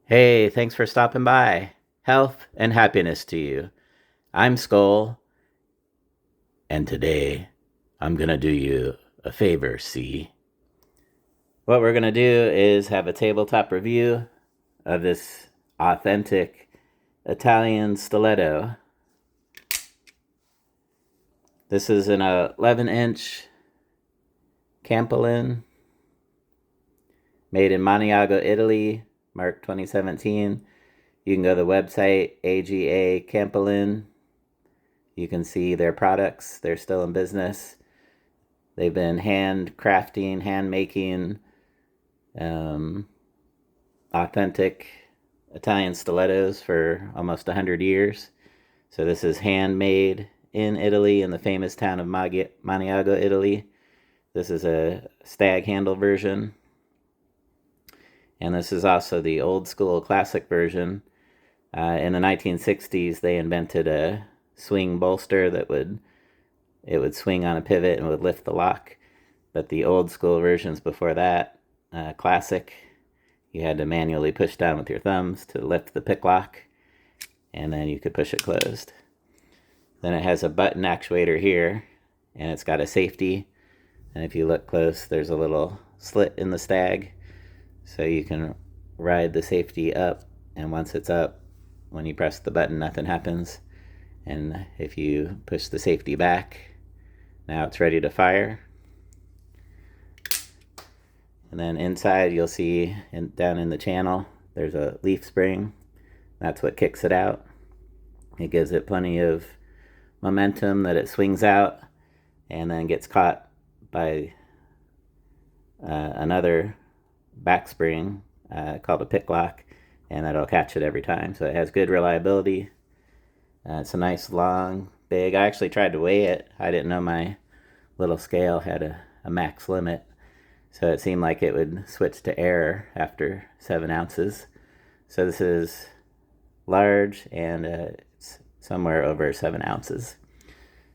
Hey, thanks for stopping by. Health and happiness to you. I'm Skol, and today I'm gonna do you a favor, see? What we're gonna do is have a tabletop review of this authentic Italian stiletto. This is an 11-inch Campolin made in Maniago, Italy, marked 2017. You can go to the website AGA Campolin. You can see their products. They're still in business. They've been hand crafting, hand making authentic Italian stilettos for almost 100 years. So this is handmade in Italy, in the famous town of Maniago, Italy. This is a stag handle version. And this is also the old school classic version. In the 1960s, they invented a swing bolster that would swing on a pivot and would lift the lock. But the old school versions before that, classic, you had to manually push down with your thumbs to lift the pick lock, and then you could push it closed. Then it has a button actuator here, and it's got a safety. And if you look close, there's a little slit in the stag, so you can ride the safety up, and once it's up, when you press the button, nothing happens. And if you push the safety back, now it's ready to fire. And then inside you'll see down in the channel there's a leaf spring. That's what kicks it out. It gives it plenty of momentum that it swings out and then gets caught by another back spring called a pick lock, and that'll catch it every time. So it has good reliability. It's a nice long big. I actually tried to weigh it. I didn't know my little scale had a max limit, so it seemed like it would switch to error after 7 ounces. So this is large, and it's somewhere over 7 ounces.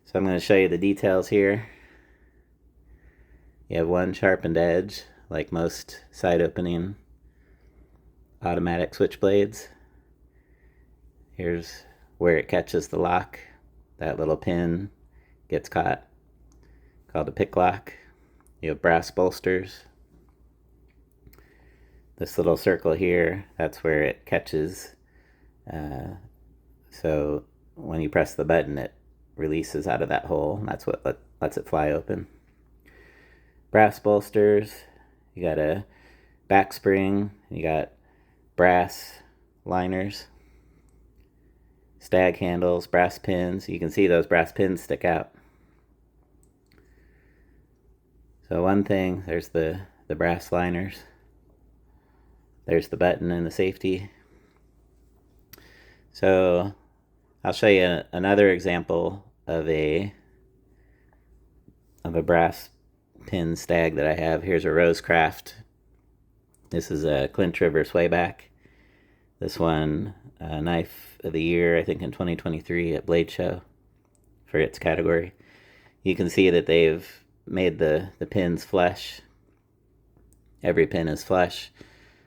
So I'm going to show you the details here. You have one sharpened edge, like most side opening automatic switchblades. Here's where it catches the lock. That little pin gets caught, called a pick lock. You have brass bolsters. This little circle here, that's where it catches. So when you press the button, it releases out of that hole, and that's what lets it fly open. Brass bolsters. You got a back spring. You got brass liners. Stag handles, brass pins. You can see those brass pins stick out. So one thing, there's the brass liners. There's the button and the safety. So I'll show you another example of a brass pin stag that I have. Here's a Rosecraft. This is a Clinch River swayback. This one, Knife of the Year, I think in 2023 at Blade Show for its category. You can see that they've made the pins flush. Every pin is flush.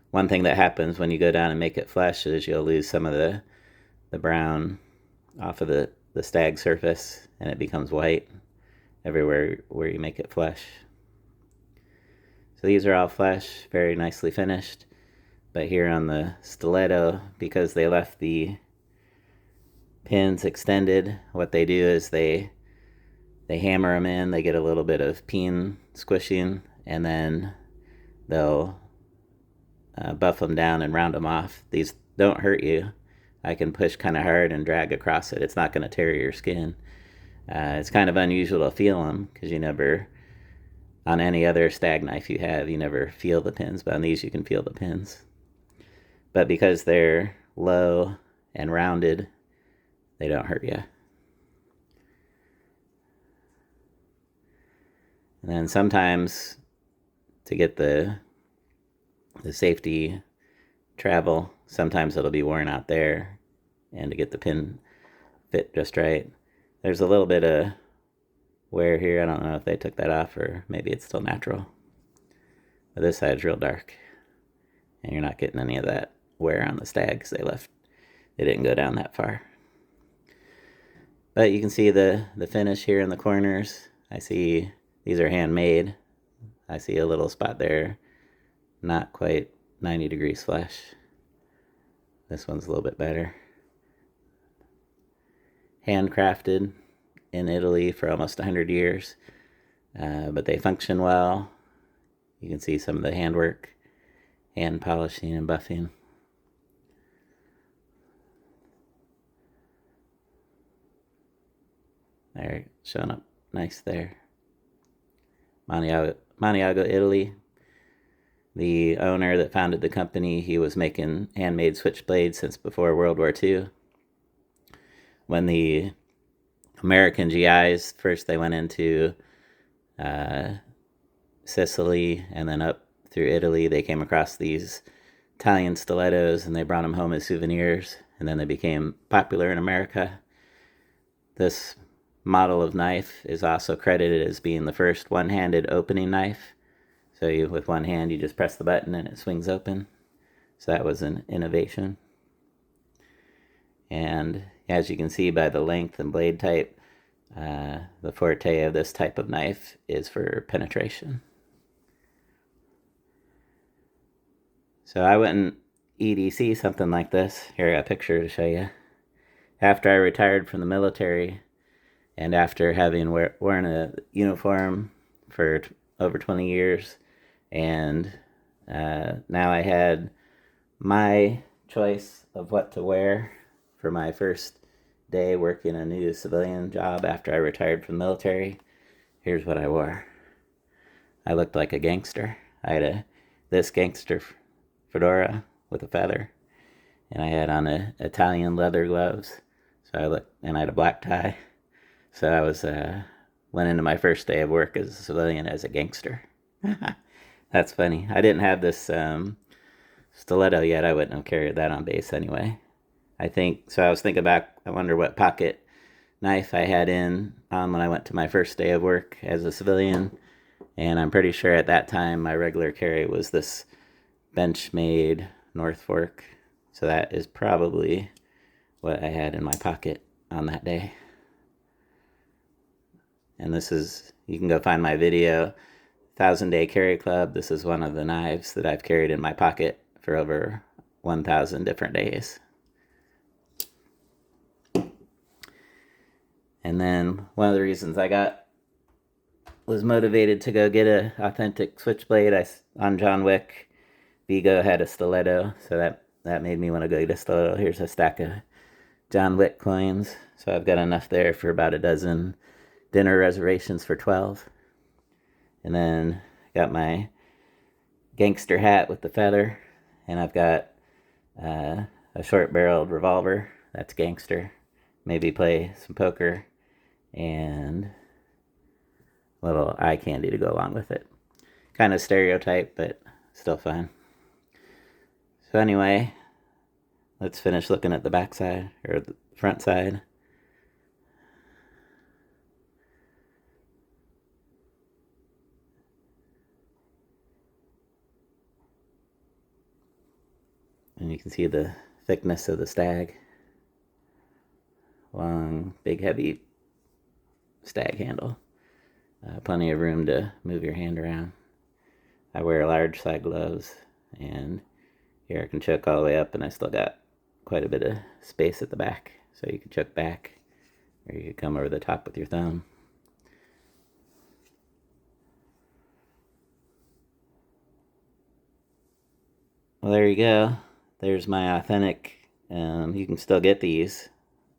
One thing that happens when you go down and make it flush is you'll lose some of the brown off of the stag surface, and it becomes white everywhere where you make it flush. So these are all flush, very nicely finished. But here on the stiletto, because they left the pins extended, what they do is they hammer them in. They get a little bit of peen squishing, and then they'll buff them down and round them off. These don't hurt you. I can push kind of hard and drag across it. It's not going to tear your skin. It's kind of unusual to feel them, because you never, on any other stag knife you have, you never feel the pins, but on these you can feel the pins. But because they're low and rounded, they don't hurt you. And then sometimes, to get the safety travel, sometimes it'll be worn out there, and to get the pin fit just right. There's a little bit of wear here. I don't know if they took that off, or maybe it's still natural. But this side's real dark, and you're not getting any of that wear on the stag because they didn't go down that far. But you can see the finish here in the corners. I see these are handmade. I see a little spot there, not quite 90 degrees flesh. This one's a little bit better. Handcrafted in Italy for almost 100 years, but they function well. You can see some of the handwork, hand polishing and buffing. They're showing up nice there. Maniago, Italy. The owner that founded the company, he was making handmade switchblades since before World War II. When the American GIs, first they went into Sicily and then up through Italy, they came across these Italian stilettos and they brought them home as souvenirs, and then they became popular in America. This model of knife is also credited as being the first one-handed opening knife. So with one hand, you just press the button and it swings open. So that was an innovation. And as you can see by the length and blade type, the forte of this type of knife is for penetration. So I wouldn't EDC something like this. Here I got a picture to show you. After I retired from the military, and after having worn a uniform for over 20 years, and now I had my choice of what to wear for my first day working a new civilian job after I retired from the military. Here's what I wore. I looked like a gangster. I had this gangster fedora with a feather, and I had on Italian leather gloves. So I had a black tie. So I went into my first day of work as a civilian as a gangster. That's funny. I didn't have this stiletto yet. I wouldn't have carried that on base anyway. I was thinking back, I wonder what pocket knife I had on when I went to my first day of work as a civilian. And I'm pretty sure at that time my regular carry was this Benchmade North Fork. So that is probably what I had in my pocket on that day. And you can go find my video, 1,000 Day Carry Club. This is one of the knives that I've carried in my pocket for over 1,000 different days. And then one of the reasons I was motivated to go get an authentic switchblade, on John Wick, Vigo had a stiletto, so that made me want to go get a stiletto. Here's a stack of John Wick coins, so I've got enough there for about a dozen dinner reservations for 12. And then got my gangster hat with the feather, and I've got a short-barreled revolver. That's gangster. Maybe play some poker and a little eye candy to go along with it. Kind of stereotype, but still fun. So anyway, let's finish looking at the back side, or the front side. And you can see the thickness of the stag. Long, big, heavy stag handle. Plenty of room to move your hand around. I wear large side gloves, and here I can choke all the way up, and I still got quite a bit of space at the back. So you can choke back, or you can come over the top with your thumb. Well, there you go. There's my authentic. You can still get these.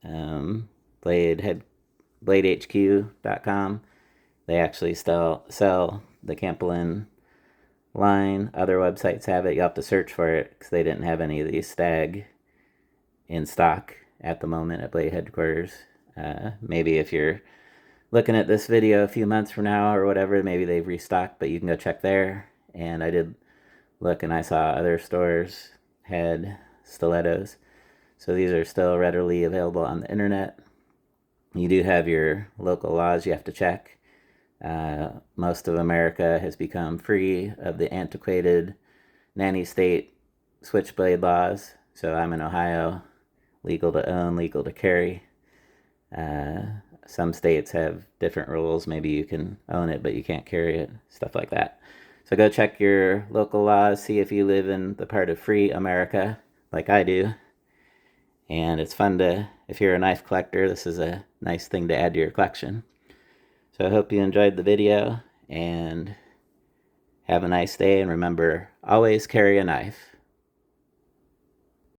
BladeHQ.com. They actually still sell the Campolin line. Other websites have it. You have to search for it because they didn't have any of these stag in stock at the moment at Blade headquarters. Maybe if you're looking at this video a few months from now or whatever, maybe they've restocked, but you can go check there. And I did look, and I saw other stores had stilettos. So these are still readily available on the internet. You do have your local laws you have to check. Most of America has become free of the antiquated nanny state switchblade laws. So I'm in Ohio, legal to own, legal to carry. Some states have different rules. Maybe you can own it, but you can't carry it, stuff like that. So go check your local laws, see if you live in the part of free America, like I do. And it's fun to, if you're a knife collector, this is a nice thing to add to your collection. So I hope you enjoyed the video, and have a nice day, and remember, always carry a knife.